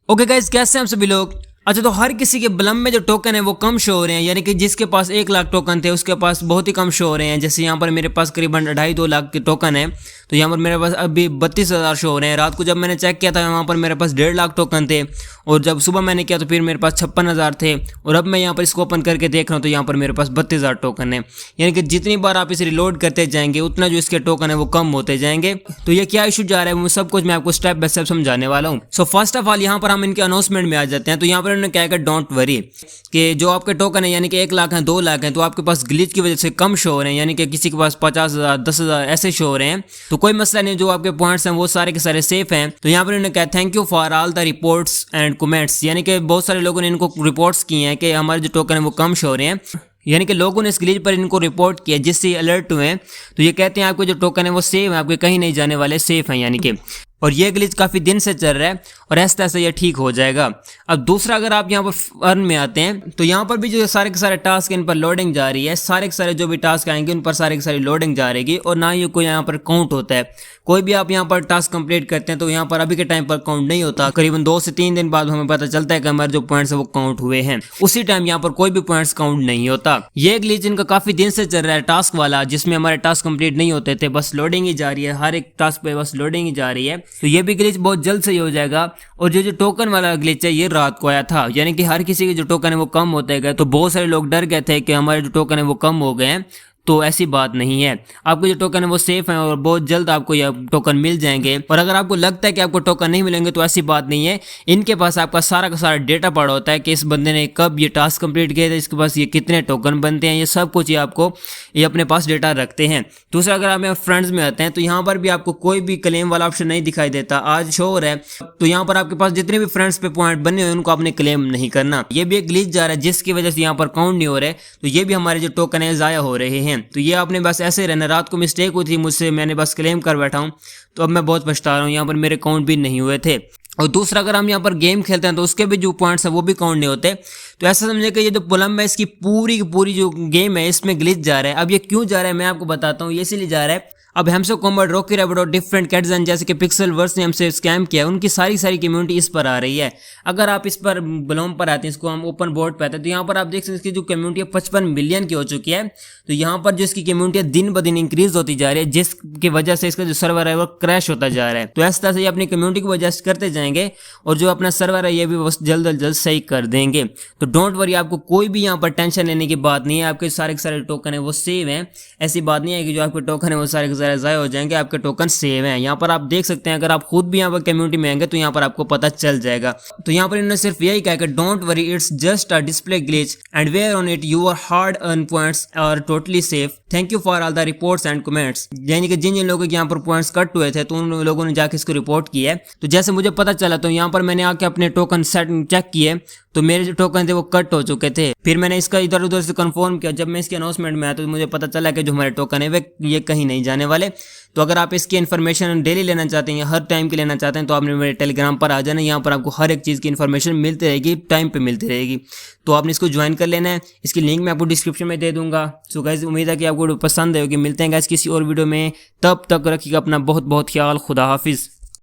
Okay guys, कैसे हैं आप सभी लोग। अच्छा, तो हर किसी के ब्लम में जो टोकन है वो कम शो हो रहे हैं, यानी कि जिसके पास 1 लाख टोकन थे उसके पास बहुत ही कम शो हो रहे हैं। जैसे यहाँ पर मेरे पास करीबन 2.5-2 लाख के टोकन है, तो यहाँ पर मेरे पास अभी 32,000 शो हो रहे हैं। रात को जब मैंने चेक किया था वहाँ पर मेरे पास 1.5 लाख टोकन थे, और जब सुबह मैंने किया तो फिर मेरे पास 56,000 थे। और अब मैं यहाँ पर इसको ओपन करके देख रहा हूँ तो यहाँ पर मेरे पास 32,000 टोकन है। यानी कि जितनी बार आप इसे रिलोड करते जाएंगे उतना जो इसके टोकन है वो कम होते जाएंगे। तो ये क्या इशू जा रहा है वो सब कुछ मैं आपको स्टेप बाय स्टेप समझाने वाला हूँ। सो फर्स्ट ऑफ ऑल यहाँ पर हम इनके अनाउंसमेंट में आ जाते हैं। तो यहाँ पर उन्होंने क्या है, डोंट वरी, कि जो आपके टोकन है यानी कि 1 लाख है, 2 लाख है, तो आपके पास ग्लिच की वजह से कम शो हो रहे हैं, यानी कि किसी के पास 50,000, 10,000 ऐसे शो हो रहे हैं। तो कोई मसला नहीं, जो आपके पॉइंट्स हैं वो सारे के सारे सेफ हैं। तो यहाँ पर उन्होंने कहा thank you for all the reports and comments, यानी कि बहुत सारे लोगों ने इनको रिपोर्ट्स किए हैं कि हमारे जो टोकन है वो कम शो हो रहे हैं, यानी कि लोगों ने इस ग्लिच पर इनको रिपोर्ट किया जिससे अलर्ट हुए। तो ये कहते हैं आपके जो टोकन है वो सेफ है, आपके कहीं नहीं जाने वाले, सेफ हैं यानी कि। और ये ग्लिच काफ़ी दिन से चल रहा है और ऐसा ऐसा ये ठीक हो जाएगा। अब दूसरा, अगर आप यहाँ पर अर्न में आते हैं तो यहाँ पर भी जो सारे के सारे टास्क इन पर लोडिंग जा रही है, सारे के सारे जो भी टास्क आएंगे उन पर सारे के सारी लोडिंग जा रहेगी, और ना ही कोई यहाँ पर काउंट होता है। कोई भी आप यहाँ पर टास्क कंप्लीट करते हैं तो यहाँ पर अभी के टाइम पर काउंट नहीं होता। करीबन 2 से 3 दिन बाद हमें पता चलता है कि हमारे जो पॉइंट्स है वो काउंट हुए हैं, उसी टाइम यहाँ पर कोई भी पॉइंट्स काउंट नहीं होता। ये ग्लिच इनका काफी दिन से चल रहा है टास्क वाला, जिसमें हमारे टास्क कंप्लीट नहीं होते थे, बस लोडिंग ही जा रही है, हर एक टास्क पे बस लोडिंग ही जा रही है। तो ये भी ग्लिच बहुत जल्द से ही हो जाएगा। और जो टोकन वाला ग्लिच है ये रात को आया था, यानी कि हर किसी के जो टोकन है वो कम होते गए, तो बहुत सारे लोग डर गए थे कि हमारे जो टोकन है वो कम हो गए हैं। तो ऐसी बात नहीं है, आपके जो टोकन है वो सेफ है और बहुत जल्द आपको ये टोकन मिल जाएंगे। और अगर आपको लगता है कि आपको टोकन नहीं मिलेंगे तो ऐसी बात नहीं है, इनके पास आपका सारा का सारा डेटा पड़ा होता है कि इस बंदे ने कब ये टास्क कंप्लीट किया था, इसके पास ये कितने टोकन बनते हैं, ये सब कुछ ये अपने पास डेटा रखते हैं। दूसरा, अगर आप फ्रेंड्स में आते हैं तो यहाँ पर भी आपको कोई भी क्लेम वाला ऑप्शन नहीं दिखाई देता, आज शो हो रहा है। तो यहाँ पर आपके पास जितने भी फ्रेंड्स पे पॉइंट बने हुए उनको आपने क्लेम नहीं करना। ये भी एक ग्लिच जा रहा है जिसकी वजह से यहाँ पर काउंट नहीं हो रहे, तो ये भी हमारे जो टोकन है जाया हो रहे हैं। तो ये आपने बस ऐसे रहना। रात को मिस्टेक हुई थी मुझसे, मैंने बस क्लेम कर बैठा हूँ, तो अब मैं बहुत पछता रहा हूँ, यहाँ पर मेरे काउंट भी नहीं हुए थे। और दूसरा, अगर हम यहाँ पर गेम खेलते हैं तो उसके भी जो पॉइंट्स हैं वो भी काउंट नहीं होते। तो ऐसा समझे कि ये जो पुलम है इसकी पूरी की पूरी जो गेम है इसमें ग्लिच जा रहा है। अब ये क्यों जा रहा है मैं आपको बताता हूँ, ये इसलिए जा रहा है। अब हमसे कॉम्बैट, रॉकी रैबिट और डिफरेंट कैट्स जैसे कि पिक्सल वर्स ने हमसे स्कैम किया, उनकी सारी कम्युनिटी इस पर आ रही है। अगर आप इस पर ब्लोम पर आते हैं, इसको हम ओपन बोर्ड पे आते हैं, तो यहाँ पर आप देख सकते हैं इसकी जो कम्युनिटी है 55 मिलियन की हो चुकी है। तो यहाँ पर जो इसकी कम्युनिटी है दिन ब दिन इंक्रीज होती जा रही है, जिसकी वजह से इसका जो सर्वर है वो क्रैश होता जा रहा है। तो इस तरह से ये अपनी कम्युनिटी को एडजस्ट करते जाएंगे और जो अपना सर्वर है ये भी जल्द अज जल्द सही कर देंगे। तो डोंट वरी, आपको कोई भी यहाँ पर टेंशन लेने की बात नहीं है। आपके सारे के सारे टोकन है वो सेव हैं, ऐसी बात नहीं है कि जो आपके टोकन है वो सारे के सारे ज़ाया हो जाएंगे। आपके टोकन सेव हैं, यहाँ पर आप देख सकते हैं। अगर आप खुद भी यहाँ पर कम्युनिटी में आएंगे तो यहाँ पर आपको पता चल जाएगा। तो यहाँ पर इन्होंने सिर्फ यही कहा कि don't worry, it's just a display glitch and where on it your hard earn points are totally safe. Thank you for all the reports and comments, यानी कि जिन जिन लोगों के यहाँ पर पॉइंट्स कट हुए थे तो उन लोगों ने जाके इसको रिपोर्ट किया है। तो जैसे मुझे पता चला तो यहाँ पर मैंने आके अपने टोकन सेट चेक किए, तो मेरे जो टोकन थे वो कट हो चुके थे। फिर मैंने इसका इधर उधर से कंफर्म किया। जब मैं इसके अनाउंसमेंट में आया तो मुझे पता चला कि जो हमारे टोकन है वे ये कहीं नहीं जाने वाले। तो अगर आप इसकी इन्फॉर्मेशन डेली लेना चाहते हैं या हर टाइम की लेना चाहते हैं तो आपने मेरे टेलीग्राम पर आ जाना। यहाँ पर आपको हर एक चीज़ की इन्फॉर्मेशन मिलती रहेगी, टाइम पे मिलती रहेगी। तो आपने इसको ज्वाइन कर लेना है, इसकी लिंक मैं आपको डिस्क्रिप्शन में दे दूंगा। सो गाइस, उम्मीद है कि आपको पसंद आएगी। मिलते हैं गाइस किसी और वीडियो में, तब तक रखिएगा अपना बहुत बहुत ख्याल। खुदा हाफिज़।